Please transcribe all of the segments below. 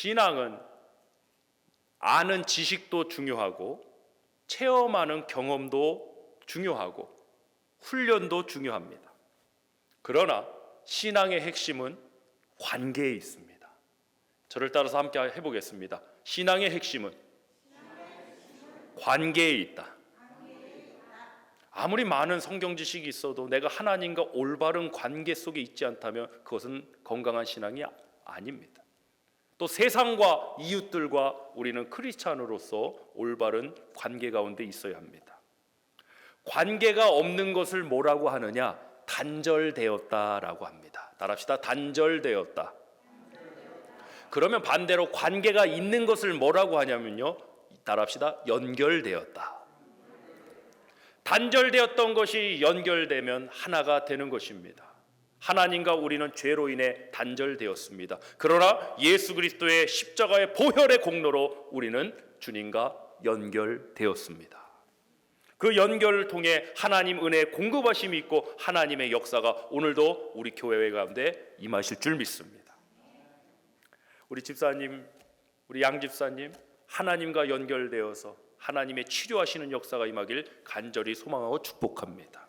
신앙은 아는 지식도 중요하고 체험하는 경험도 중요하고 훈련도 중요합니다. 그러나 신앙의 핵심은 관계에 있습니다. 저를 따라서 함께 해보겠습니다. 신앙의 핵심은 관계에 있다. 아무리 많은 성경 지식이 있어도 내가 하나님과 올바른 관계 속에 있지 않다면 그것은 건강한 신앙이 아닙니다. 또 세상과 이웃들과 우리는 크리스찬으로서 올바른 관계 가운데 있어야 합니다. 관계가 없는 것을 뭐라고 하느냐? 단절되었다라고 합니다. 따라합시다. 단절되었다. 그러면 반대로 관계가 있는 것을 뭐라고 하냐면요, 따라합시다. 연결되었다. 단절되었던 것이 연결되면 하나가 되는 것입니다. 하나님과 우리는 죄로 인해 단절되었습니다. 그러나 예수 그리스도의 십자가의 보혈의 공로로 우리는 주님과 연결되었습니다. 그 연결을 통해 하나님 은혜의 공급하심이 있고 하나님의 역사가 오늘도 우리 교회 가운데 임하실 줄 믿습니다. 우리 집사님, 우리 양 집사님, 하나님과 연결되어서 하나님의 치료하시는 역사가 임하길 간절히 소망하고 축복합니다.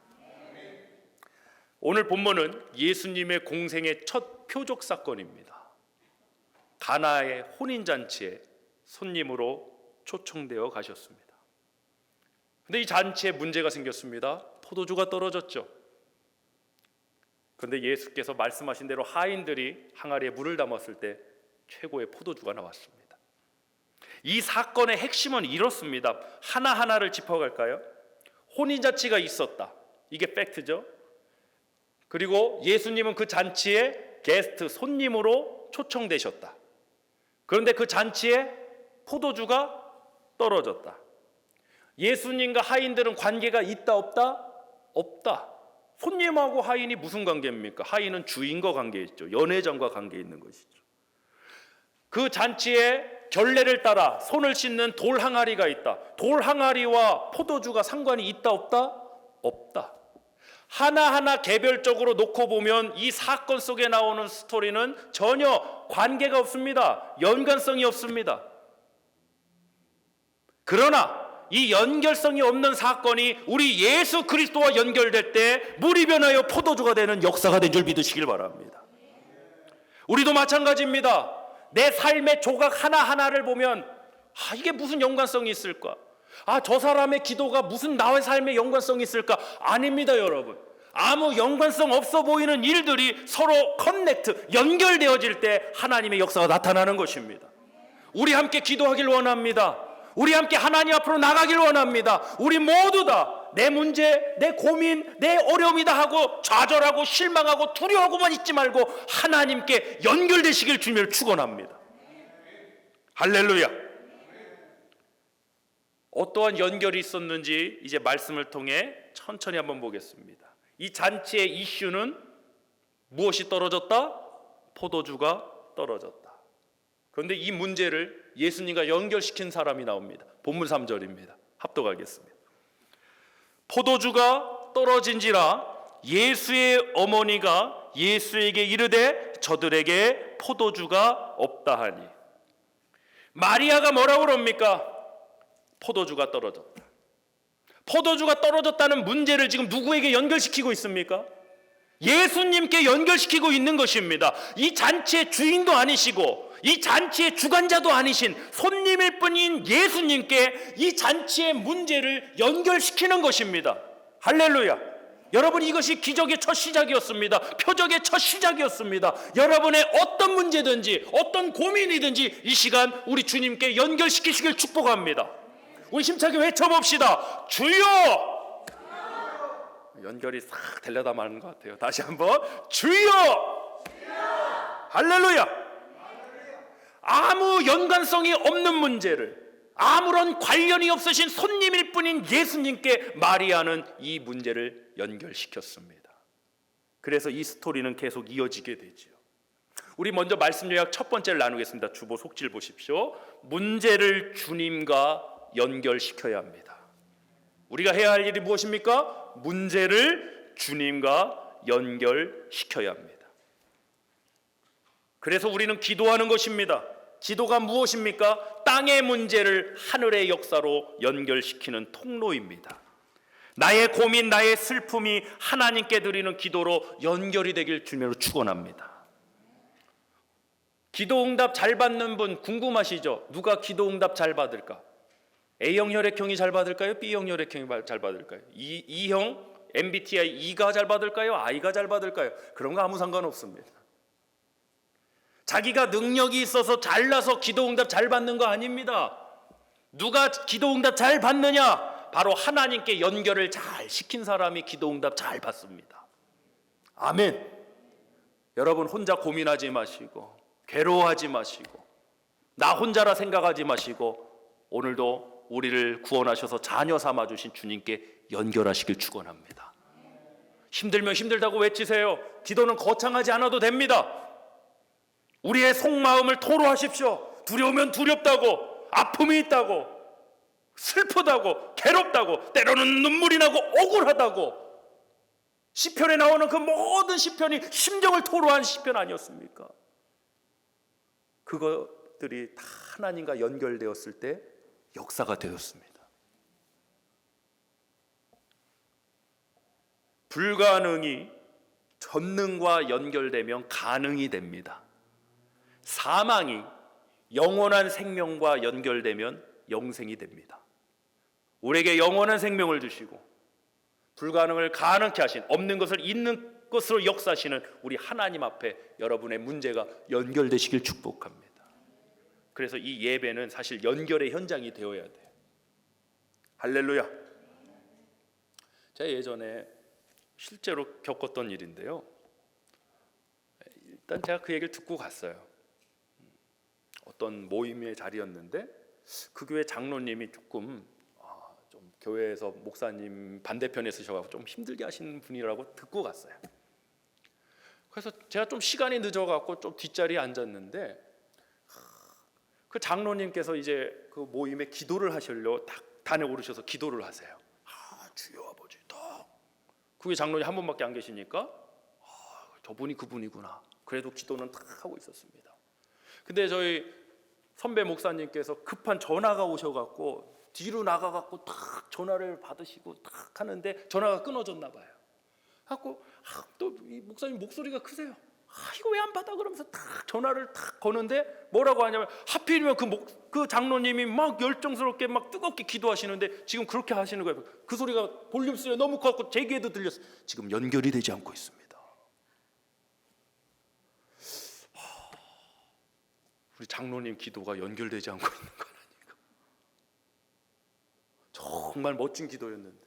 오늘 본문은 예수님의 공생의 첫 표적 사건입니다. 가나의 혼인잔치에 손님으로 초청되어 가셨습니다. 그런데 이 잔치에 문제가 생겼습니다. 포도주가 떨어졌죠. 그런데 예수께서 말씀하신 대로 하인들이 항아리에 물을 담았을 때 최고의 포도주가 나왔습니다. 이 사건의 핵심은 이렇습니다. 하나하나를 짚어갈까요? 혼인잔치가 있었다. 이게 팩트죠. 그리고 예수님은 그 잔치에 게스트, 손님으로 초청되셨다. 그런데 그 잔치에 포도주가 떨어졌다. 예수님과 하인들은 관계가 있다 없다? 없다. 손님하고 하인이 무슨 관계입니까? 하인은 주인과 관계 있죠. 연회장과 관계 있는 것이죠. 그 잔치에 결례를 따라 손을 씻는 돌 항아리가 있다. 돌 항아리와 포도주가 상관이 있다 없다? 없다. 하나하나 개별적으로 놓고 보면 이 사건 속에 나오는 스토리는 전혀 관계가 없습니다. 연관성이 없습니다. 그러나 이 연결성이 없는 사건이 우리 예수 그리스도와 연결될 때 물이 변하여 포도주가 되는 역사가 된 줄 믿으시길 바랍니다. 우리도 마찬가지입니다. 내 삶의 조각 하나하나를 보면 이게 무슨 연관성이 있을까? 저 사람의 기도가 무슨 나의 삶에 연관성이 있을까? 아닙니다, 여러분. 아무 연관성 없어 보이는 일들이 서로 커넥트, 연결되어질 때 하나님의 역사가 나타나는 것입니다. 우리 함께 기도하길 원합니다. 우리 함께 하나님 앞으로 나가길 원합니다. 우리 모두 다 내 문제, 내 고민, 내 어려움이다 하고 좌절하고 실망하고 두려워하고만 있지 말고 하나님께 연결되시길 주님을 축원합니다. 할렐루야. 어떠한 연결이 있었는지 이제 말씀을 통해 천천히 한번 보겠습니다. 이 잔치의 이슈는 무엇이 떨어졌다? 포도주가 떨어졌다. 그런데 이 문제를 예수님과 연결시킨 사람이 나옵니다. 본문 3절입니다. 합독하겠습니다. 포도주가 떨어진지라 예수의 어머니가 예수에게 이르되 저들에게 포도주가 없다 하니. 마리아가 뭐라고 그럽니까? 포도주가 떨어졌다. 포도주가 떨어졌다는 문제를 지금 누구에게 연결시키고 있습니까? 예수님께 연결시키고 있는 것입니다. 이 잔치의 주인도 아니시고 이 잔치의 주관자도 아니신 손님일 뿐인 예수님께 이 잔치의 문제를 연결시키는 것입니다. 할렐루야. 여러분, 이것이 기적의 첫 시작이었습니다. 표적의 첫 시작이었습니다. 여러분의 어떤 문제든지 어떤 고민이든지 이 시간 우리 주님께 연결시키시길 축복합니다. 우리 힘차게 외쳐봅시다. 주여! 연결이 싹 되려다 마는 것 같아요. 다시 한번 주여! 할렐루야! 아무 연관성이 없는 문제를 아무런 관련이 없으신 손님일 뿐인 예수님께 마리아는 이 문제를 연결시켰습니다. 그래서 이 스토리는 계속 이어지게 되죠. 우리 먼저 말씀 요약 첫 번째를 나누겠습니다. 주보 속질 보십시오. 문제를 주님과 연결시켜야 합니다. 우리가 해야 할 일이 무엇입니까? 문제를 주님과 연결시켜야 합니다. 그래서 우리는 기도하는 것입니다. 기도가 무엇입니까? 땅의 문제를 하늘의 역사로 연결시키는 통로입니다. 나의 고민, 나의 슬픔이 하나님께 드리는 기도로 연결이 되길 주님으로 축원합니다. 기도 응답 잘 받는 분 궁금하시죠? 누가 기도 응답 잘 받을까? A형 혈액형이 잘 받을까요? B형 혈액형이 잘 받을까요? E형 MBTI E가 잘 받을까요? I가 잘 받을까요? 그런 거 아무 상관없습니다. 자기가 능력이 있어서 잘나서 기도 응답 잘 받는 거 아닙니다. 누가 기도 응답 잘 받느냐? 바로 하나님께 연결을 잘 시킨 사람이 기도 응답 잘 받습니다. 아멘. 여러분 혼자 고민하지 마시고 괴로워하지 마시고 나 혼자라 생각하지 마시고 오늘도 우리를 구원하셔서 자녀 삼아 주신 주님께 연결하시길 축원합니다. 힘들면 힘들다고 외치세요. 기도는 거창하지 않아도 됩니다. 우리의 속마음을 토로하십시오. 두려우면 두렵다고, 아픔이 있다고, 슬프다고, 괴롭다고, 때로는 눈물이 나고 억울하다고. 시편에 나오는 그 모든 시편이 심정을 토로한 시편 아니었습니까? 그것들이 다 하나님과 연결되었을 때 역사가 되었습니다. 불가능이 전능과 연결되면 가능이 됩니다. 사망이 영원한 생명과 연결되면 영생이 됩니다. 우리에게 영원한 생명을 주시고 불가능을 가능케 하신, 없는 것을 있는 것으로 역사하시는 우리 하나님 앞에 여러분의 문제가 연결되시길 축복합니다. 그래서 이 예배는 사실 연결의 현장이 되어야 돼요. 할렐루야. 제가 예전에 실제로 겪었던 일인데요. 일단 제가 그 얘기를 듣고 갔어요. 어떤 모임의 자리였는데 그 교회 장로님이 조금 좀 교회에서 목사님 반대편에 서셔서 좀 힘들게 하시는 분이라고 듣고 갔어요. 그래서 제가 좀 시간이 늦어갖고 좀 뒷자리에 앉았는데 그 장로님께서 이제 그 모임에 기도를 하시려 딱 단에 오르셔서 기도를 하세요. 주여 아버지 딱. 그게 장로님 한 분밖에 안 계시니까 저분이 그분이구나. 그래도 기도는 딱 하고 있었습니다. 근데 저희 선배 목사님께서 급한 전화가 오셔갖고 뒤로 나가갖고 딱 전화를 받으시고 딱 하는데 전화가 끊어졌나 봐요. 하고 또 이 목사님 목소리가 크세요. 이거 왜 안 받아? 그러면서 딱 전화를 딱 거는데 뭐라고 하냐면 하필이면 그 장로님이 막 열정스럽게 막 뜨겁게 기도하시는데 지금 그렇게 하시는 거예요. 그 소리가 볼륨 소리가 너무 커갖고 제 귀에도 들렸어요. 지금 연결이 되지 않고 있습니다. 우리 장로님 기도가 연결되지 않고 있는 건 아닌가? 정말 멋진 기도였는데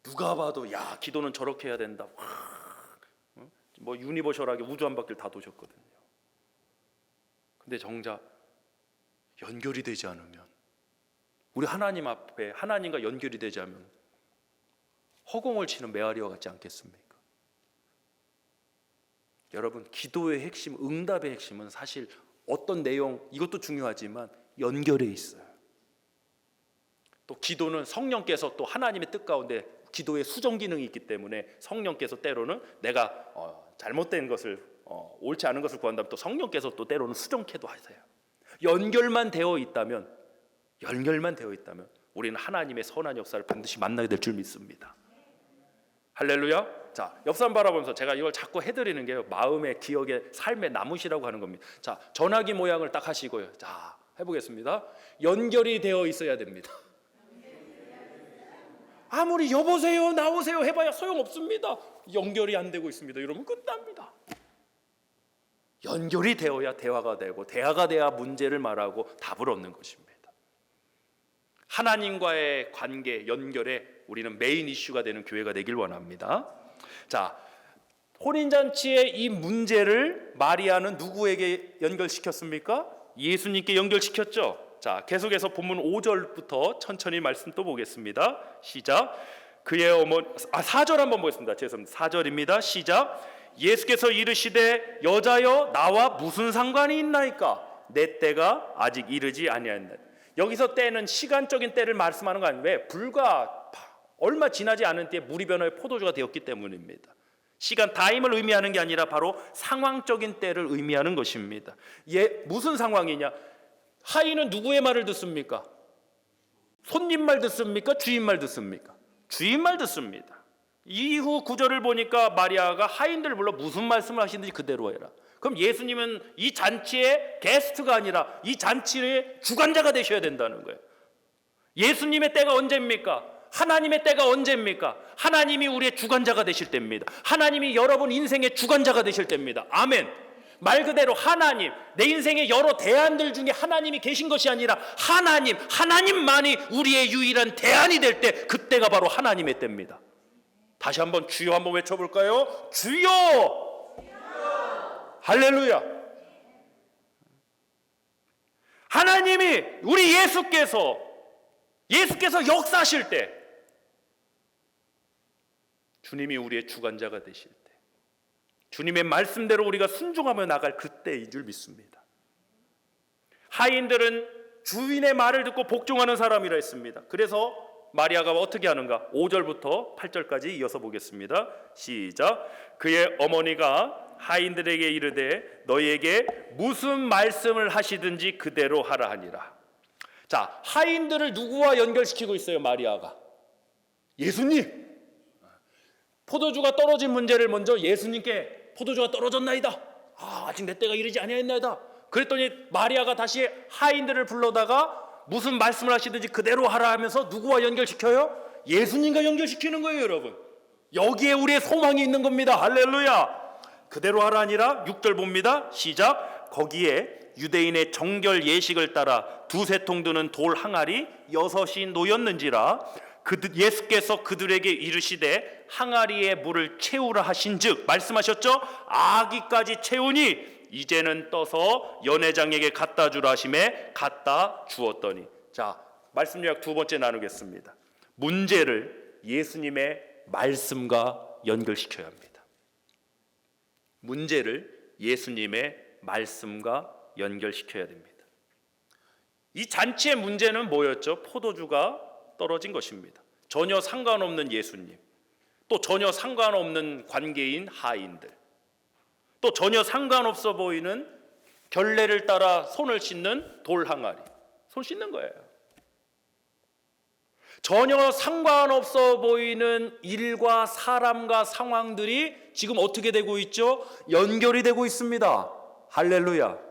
누가 봐도 야 기도는 저렇게 해야 된다. 뭐 유니버셜하게 우주 한 바퀴를 다 도셨거든요. 근데 정작 연결이 되지 않으면 우리 하나님 앞에 하나님과 연결이 되지 않으면 허공을 치는 메아리와 같지 않겠습니까? 여러분 기도의 핵심, 응답의 핵심은 사실 어떤 내용 이것도 중요하지만 연결에 있어요. 또 기도는 성령께서 또 하나님의 뜻 가운데 기도의 수정 기능이 있기 때문에 성령께서 때로는 내가 잘못된 것을 옳지 않은 것을 구한다면 또 성령께서 또 때로는 수정케도 하세요. 연결만 되어 있다면 우리는 하나님의 선한 역사를 반드시 만나게 될 줄 믿습니다. 할렐루야. 자, 옆 사람 바라보면서 제가 이걸 자꾸 해드리는 게요. 마음의 기억의 삶의 나무시라고 하는 겁니다. 자, 전화기 모양을 딱 하시고요. 자, 해보겠습니다. 연결이 되어 있어야 됩니다. 아무리 여보세요 나오세요 해봐야 소용없습니다. 연결이 안 되고 있습니다. 이러면 끝납니다. 연결이 되어야 대화가 되고 대화가 돼야 문제를 말하고 답을 얻는 것입니다. 하나님과의 관계 연결에 우리는 메인 이슈가 되는 교회가 되길 원합니다. 자, 혼인잔치의 이 문제를 마리아는 누구에게 연결시켰습니까? 예수님께 연결시켰죠. 자, 계속해서 본문 5절부터 천천히 말씀 또 보겠습니다. 시작. 그의 어머니 4절 한번 보겠습니다. 죄송합니다. 4절입니다. 시작. 예수께서 이르시되 여자여 나와 무슨 상관이 있나이까? 내 때가 아직 이르지 아니하였나이다. 여기서 때는 시간적인 때를 말씀하는 거 아니에요. 왜? 불과 얼마 지나지 않은 때에 물이 변하여 포도주가 되었기 때문입니다. 시간 타임을 의미하는 게 아니라 바로 상황적인 때를 의미하는 것입니다. 무슨 상황이냐? 하인은 누구의 말을 듣습니까? 손님 말 듣습니까? 주인 말 듣습니까? 주인 말 듣습니다. 이후 구절을 보니까 마리아가 하인들을 불러 무슨 말씀을 하시는지 그대로 해라. 그럼 예수님은 이 잔치의 게스트가 아니라 이 잔치의 주관자가 되셔야 된다는 거예요. 예수님의 때가 언제입니까? 하나님의 때가 언제입니까? 하나님이 우리의 주관자가 되실 때입니다. 하나님이 여러분 인생의 주관자가 되실 때입니다. 아멘. 말 그대로 하나님, 내 인생의 여러 대안들 중에 하나님이 계신 것이 아니라 하나님만이 우리의 유일한 대안이 될 때, 그때가 바로 하나님의 때입니다. 다시 한번 주여 한번 외쳐볼까요? 주여! 할렐루야! 하나님이 우리 예수께서 역사하실 때, 주님이 우리의 주관자가 되실 때, 주님의 말씀대로 우리가 순종하며 나갈 그때인 줄 믿습니다. 하인들은 주인의 말을 듣고 복종하는 사람이라 했습니다. 그래서 마리아가 어떻게 하는가? 5절부터 8절까지 이어서 보겠습니다. 시작. 그의 어머니가 하인들에게 이르되 너희에게 무슨 말씀을 하시든지 그대로 하라 하니라. 자, 하인들을 누구와 연결시키고 있어요? 마리아가. 예수님. 포도주가 떨어진 문제를 먼저 예수님께 포도주가 떨어졌나이다. 아직 내 때가 이르지 아니하였나이다. 그랬더니 마리아가 다시 하인들을 불러다가 무슨 말씀을 하시든지 그대로 하라 하면서 누구와 연결시켜요? 예수님과 연결시키는 거예요, 여러분. 여기에 우리의 소망이 있는 겁니다. 할렐루야. 그대로 하라 아니라 6절 봅니다. 시작. 거기에 유대인의 정결 예식을 따라 두세 통 드는 돌 항아리 6이 놓였는지라. 예수께서 그들에게 이르시되 항아리에 물을 채우라 하신즉 말씀하셨죠. 아기까지 채우니 이제는 떠서 연회장에게 갖다 주라 하심에 갖다 주었더니. 자, 말씀 요약 두 번째 나누겠습니다. 문제를 예수님의 말씀과 연결시켜야 합니다. 문제를 예수님의 말씀과 연결시켜야 됩니다. 이 잔치의 문제는 뭐였죠? 포도주가 떨어진 것입니다. 전혀 상관없는 예수님, 또 전혀 상관없는 관계인 하인들, 또 전혀 상관없어 보이는 결례를 따라 손을 씻는 돌 항아리, 손 씻는 거예요. 전혀 상관없어 보이는 일과 사람과 상황들이 지금 어떻게 되고 있죠? 연결이 되고 있습니다. 할렐루야.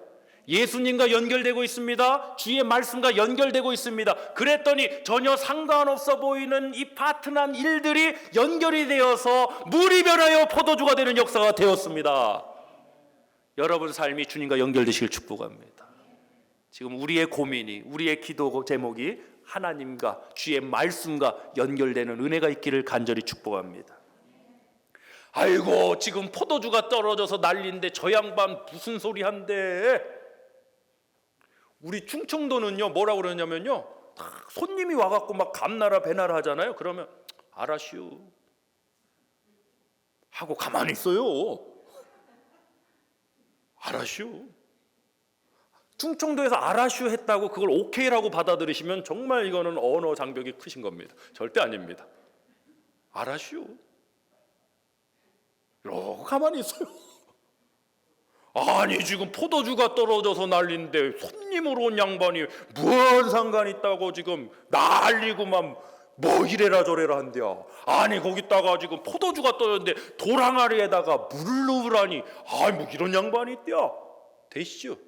예수님과 연결되고 있습니다. 주의 말씀과 연결되고 있습니다. 그랬더니 전혀 상관없어 보이는 이 파트난 일들이 연결이 되어서 물이 변하여 포도주가 되는 역사가 되었습니다. 여러분 삶이 주님과 연결되시길 축복합니다. 지금 우리의 고민이, 우리의 기도 제목이 하나님과 주의 말씀과 연결되는 은혜가 있기를 간절히 축복합니다. 아이고, 지금 포도주가 떨어져서 난리인데 저 양반 무슨 소리 한대? 우리 충청도는요 뭐라고 그러냐면요, 손님이 와갖고 막 감나라 배나라 하잖아요. 그러면 알았슈 하고 가만히 있어요. 알았슈. 충청도에서 알았슈 했다고 그걸 오케이라고 받아들이시면 정말 이거는 언어 장벽이 크신 겁니다. 절대 아닙니다. 알았슈 이러고 가만히 있어요. 아니 지금 포도주가 떨어져서 난리인데 손님으로 온 양반이 무슨 상관 있다고 지금 난리고만 뭐 이래라 저래라 한대요. 아니 거기다가 지금 포도주가 떨어졌는데 돌항아리에다가 물을 넣으라니, 아니 뭐 이런 양반이 있대요. 되시죠?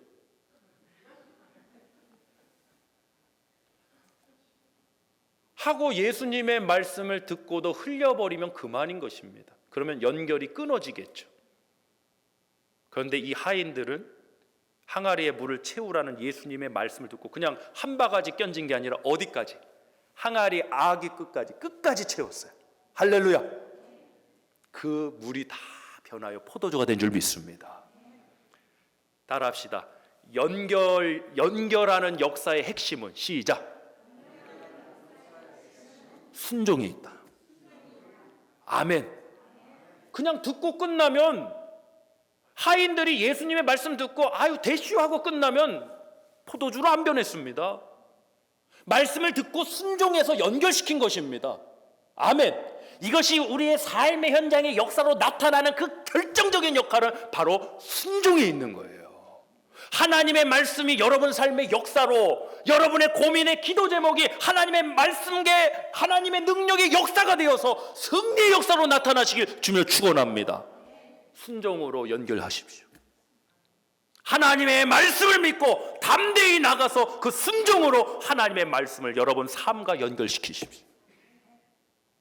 하고 예수님의 말씀을 듣고도 흘려버리면 그만인 것입니다. 그러면 연결이 끊어지겠죠. 그런데 이 하인들은 항아리에 물을 채우라는 예수님의 말씀을 듣고 그냥 한 바가지 껴진 게 아니라 어디까지? 항아리 아기 끝까지 채웠어요. 할렐루야. 그 물이 다 변하여 포도주가 된 줄 믿습니다. 따라합시다. 연결하는 역사의 핵심은 시작. 순종이 있다. 아멘. 그냥 듣고 끝나면, 하인들이 예수님의 말씀 듣고 아유 대슈 하고 끝나면 포도주로 안 변했습니다. 말씀을 듣고 순종해서 연결시킨 것입니다. 아멘. 이것이 우리의 삶의 현장의 역사로 나타나는 그 결정적인 역할은 바로 순종에 있는 거예요. 하나님의 말씀이 여러분 삶의 역사로, 여러분의 고민의 기도 제목이 하나님의 말씀계, 하나님의 능력의 역사가 되어서 승리의 역사로 나타나시길 주며 축원합니다. 순종으로 연결하십시오. 하나님의 말씀을 믿고 담대히 나가서 그 순종으로 하나님의 말씀을 여러분 삶과 연결시키십시오.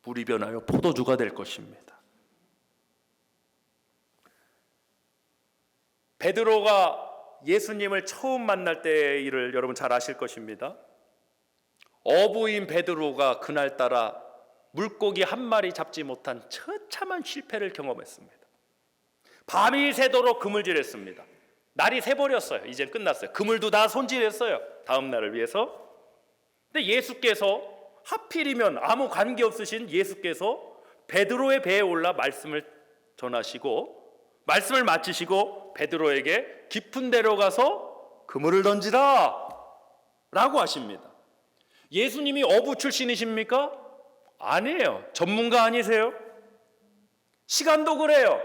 물이 변하여 포도주가 될 것입니다. 베드로가 예수님을 처음 만날 때의 일을 여러분 잘 아실 것입니다. 어부인 베드로가 그날따라 물고기 한 마리 잡지 못한 처참한 실패를 경험했습니다. 밤이 새도록 그물질했습니다. 날이 새버렸어요. 이제 끝났어요. 그물도 다 손질했어요. 다음 날을 위해서. 근데 예수께서 하필이면 아무 관계 없으신 예수께서 베드로의 배에 올라 말씀을 전하시고 말씀을 마치시고 베드로에게 깊은 데로 가서 그물을 던지라 라고 하십니다. 예수님이 어부 출신이십니까? 아니에요. 전문가 아니세요? 시간도 그래요.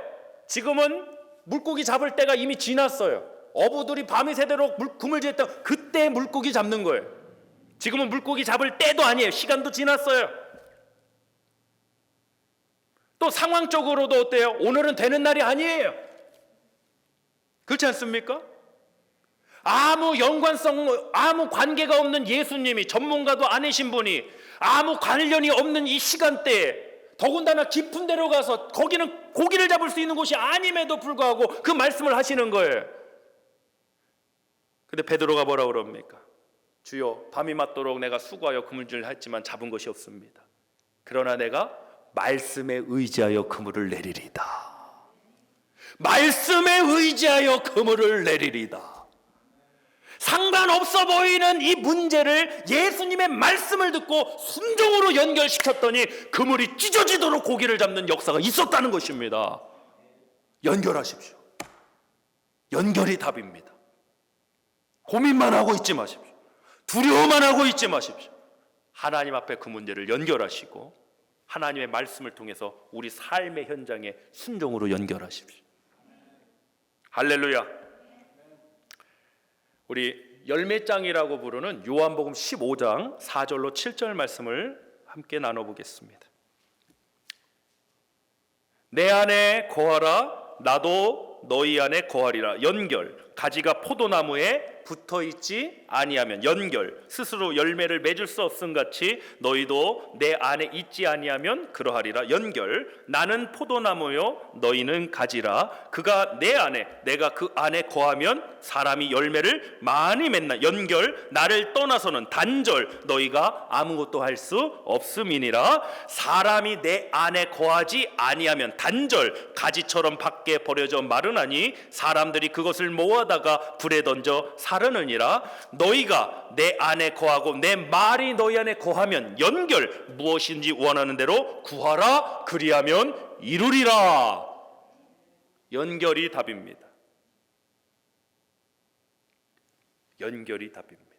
지금은 물고기 잡을 때가 이미 지났어요. 어부들이 밤이 새도록 그물질했다 그때 물고기 잡는 거예요. 지금은 물고기 잡을 때도 아니에요. 시간도 지났어요. 또 상황적으로도 어때요? 오늘은 되는 날이 아니에요. 그렇지 않습니까? 아무 연관성, 아무 관계가 없는 예수님이, 전문가도 아니신 분이 아무 관련이 없는 이 시간대에 더군다나 깊은 데로 가서 거기는 고기를 잡을 수 있는 곳이 아님에도 불구하고 그 말씀을 하시는 거예요. 근데 베드로가 뭐라고 그럽니까? 주여, 밤이 맞도록 내가 수고하여 그물질을 했지만 잡은 것이 없습니다. 그러나 내가 말씀에 의지하여 그물을 내리리다. 말씀에 의지하여 그물을 내리리다. 상관없어 보이는 이 문제를 예수님의 말씀을 듣고 순종으로 연결시켰더니 그물이 찢어지도록 고기를 잡는 역사가 있었다는 것입니다. 연결하십시오. 연결이 답입니다. 고민만 하고 있지 마십시오. 두려워만 하고 있지 마십시오. 하나님 앞에 그 문제를 연결하시고 하나님의 말씀을 통해서 우리 삶의 현장에 순종으로 연결하십시오. 할렐루야. 우리 열매장이라고 부르는 요한복음 15장 4절로 7절 말씀을 함께 나눠보겠습니다. 내 안에 거하라 나도 너희 안에 거하리라. 연결. 가지가 포도나무에 붙어있지 아니하면, 연결, 스스로 열매를 맺을 수 없음 같이 너희도 내 안에 있지 아니하면 그러하리라. 연결. 나는 포도나무요 너희는 가지라. 그가 내 안에 내가 그 안에 거하면 사람이 열매를 많이 맺나. 연결. 나를 떠나서는 단절 너희가 아무것도 할 수 없음이니라. 사람이 내 안에 거하지 아니하면 단절 가지처럼 밖에 버려져 마르나니 사람들이 그것을 모아다가 불에 던져 사르느니라. 너희가 내 안에 거하고 내 말이 너희 안에 거하면, 연결, 무엇인지 원하는 대로 구하라. 그리하면 이루리라. 연결이 답입니다. 연결이 답입니다.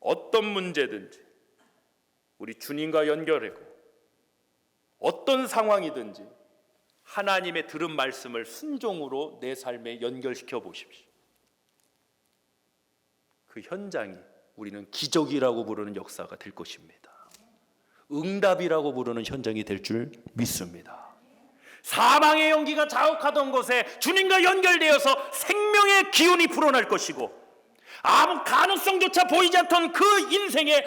어떤 문제든지 우리 주님과 연결하고 어떤 상황이든지 하나님의 들은 말씀을 순종으로 내 삶에 연결시켜 보십시오. 그 현장이 우리는 기적이라고 부르는 역사가 될 것입니다. 응답이라고 부르는 현장이 될 줄 믿습니다. 사망의 연기가 자욱하던 곳에 주님과 연결되어서 생명의 기운이 불어날 것이고, 아무 가능성조차 보이지 않던 그 인생에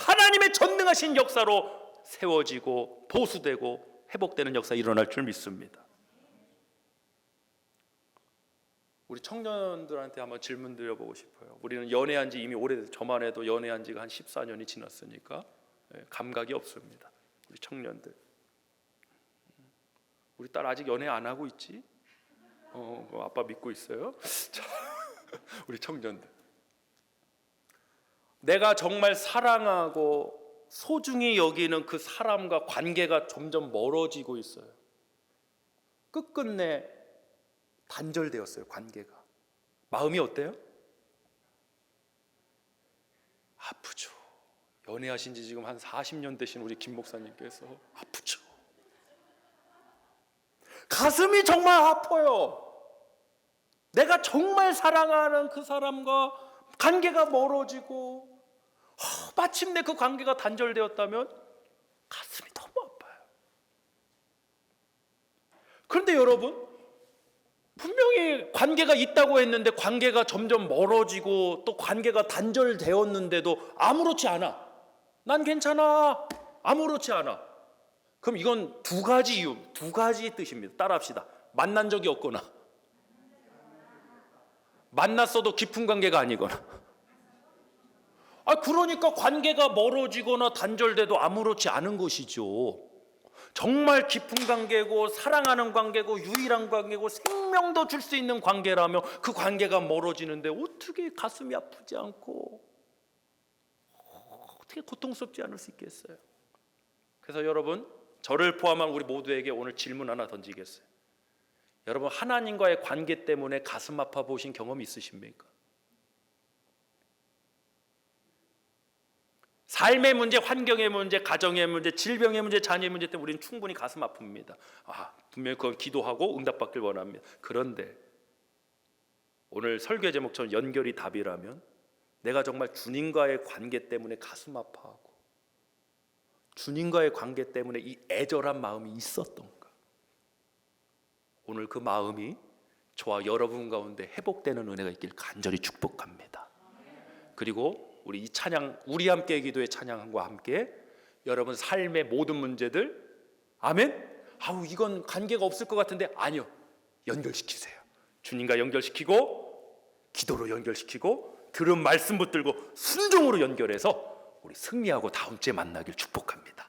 하나님의 전능하신 역사로 세워지고 보수되고 회복되는 역사 일어날 줄 믿습니다. 우리 청년들한테 한번 질문 드려보고 싶어요. 우리는 연애한 지 이미 오래돼서, 저만 해도 연애한 지가 한 14년이 지났으니까 감각이 없습니다. 우리 청년들, 우리 딸 아직 연애 안 하고 있지? 아빠 믿고 있어요? 자, 우리 청년들, 내가 정말 사랑하고 소중히 여기는 그 사람과 관계가 점점 멀어지고 있어요. 끝끝내 단절되었어요. 관계가. 마음이 어때요? 아프죠. 연애하신 지 지금 한 40년 되신 우리 김 목사님께서 아프죠. 가슴이 정말 아파요. 내가 정말 사랑하는 그 사람과 관계가 멀어지고 마침내 그 관계가 단절되었다면 가슴이 너무 아파요. 그런데 여러분, 분명히 관계가 있다고 했는데 관계가 점점 멀어지고 또 관계가 단절되었는데도 아무렇지 않아. 난 괜찮아. 아무렇지 않아. 그럼 이건 두 가지 이유, 두 가지 뜻입니다. 따라합시다. 만난 적이 없거나, 만났어도 깊은 관계가 아니거나. 그러니까 관계가 멀어지거나 단절돼도 아무렇지 않은 것이죠. 정말 깊은 관계고 사랑하는 관계고 유일한 관계고 생명도 줄 수 있는 관계라면 그 관계가 멀어지는데 어떻게 가슴이 아프지 않고 어떻게 고통스럽지 않을 수 있겠어요? 그래서 여러분, 저를 포함한 우리 모두에게 오늘 질문 하나 던지겠어요. 여러분, 하나님과의 관계 때문에 가슴 아파 보신 경험이 있으십니까? 삶의 문제, 환경의 문제, 가정의 문제, 질병의 문제, 자녀의 문제 때문에 우리는 충분히 가슴 아픕니다. 분명히 그건 기도하고 응답받길 원합니다. 그런데 오늘 설교의 제목처럼 연결이 답이라면 내가 정말 주님과의 관계 때문에 가슴 아파하고 주님과의 관계 때문에 이 애절한 마음이 있었던가? 오늘 그 마음이 저와 여러분 가운데 회복되는 은혜가 있길 간절히 축복합니다. 그리고 우리 이 찬양, 우리 함께 기도의 찬양과 함께 여러분 삶의 모든 문제들, 아멘? 이건 관계가 없을 것 같은데, 아니요, 연결시키세요. 주님과 연결시키고 기도로 연결시키고 들은 말씀 붙들고 순종으로 연결해서 우리 승리하고 다음 주에 만나길 축복합니다.